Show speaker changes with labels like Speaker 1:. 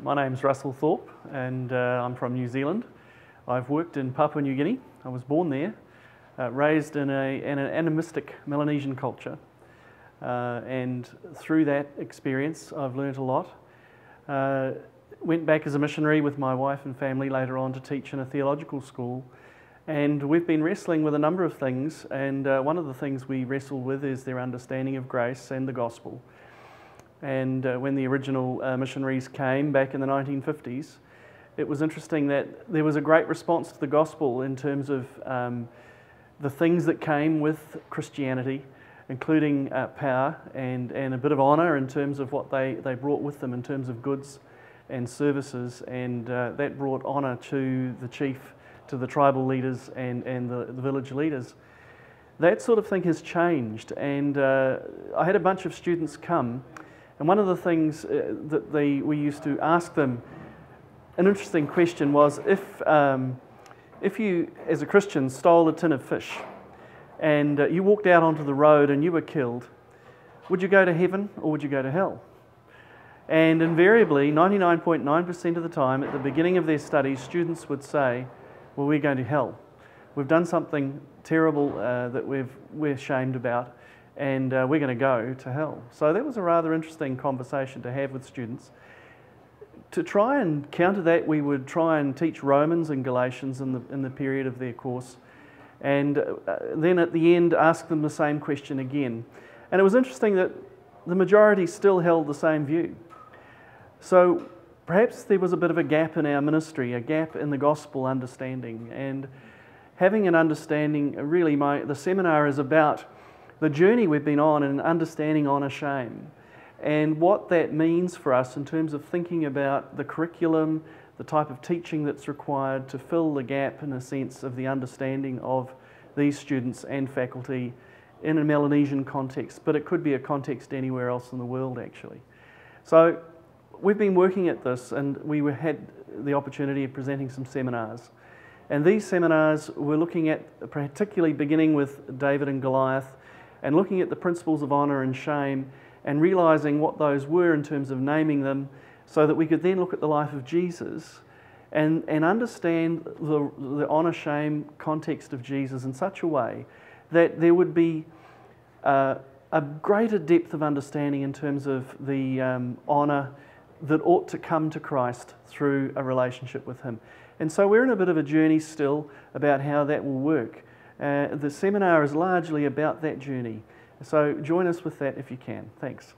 Speaker 1: My name's Russell Thorp and I'm from New Zealand. I've worked in Papua New Guinea. I was born there, raised in an animistic Melanesian culture, and through that experience I've learnt a lot. Went back as a missionary with my wife and family later on to teach in a theological school, and we've been wrestling with a number of things, and one of the things we wrestle with is their understanding of grace and the gospel. And when the original missionaries came back in the 1950s, it was interesting that there was a great response to the gospel in terms of the things that came with Christianity, including power and a bit of honour in terms of what they brought with them in terms of goods and services, and that brought honour to the chief, to the tribal leaders and the village leaders. That sort of thing has changed, and I had a bunch of students come. And one of the things that we used to ask them, an interesting question was, if you, as a Christian, stole a tin of fish and you walked out onto the road and you were killed, would you go to heaven or would you go to hell? And invariably, 99.9% of the time, at the beginning of their studies, students would say, well, we're going to hell. We've done something terrible that we're ashamed about, and we're going to go to hell. So that was a rather interesting conversation to have with students. To try and counter that, we would try and teach Romans and Galatians in the period of their course, and then at the end ask them the same question again. And it was interesting that the majority still held the same view. So perhaps there was a bit of a gap in our ministry, a gap in the gospel understanding, and having an understanding, really the seminar is about the journey we've been on in understanding honour shame and what that means for us in terms of thinking about the curriculum, the type of teaching that's required to fill the gap, in a sense, of the understanding of these students and faculty in a Melanesian context, but it could be a context anywhere else in the world, actually. So we've been working at this, and we had the opportunity of presenting some seminars. And these seminars were looking at, particularly beginning with David and Goliath, and looking at the principles of honour and shame and realising what those were in terms of naming them, so that we could then look at the life of Jesus and understand the honour-shame context of Jesus in such a way that there would be a greater depth of understanding in terms of the honour that ought to come to Christ through a relationship with Him. And so we're in a bit of a journey still about how that will work. The seminar is largely about that journey. So join us with that if you can. Thanks.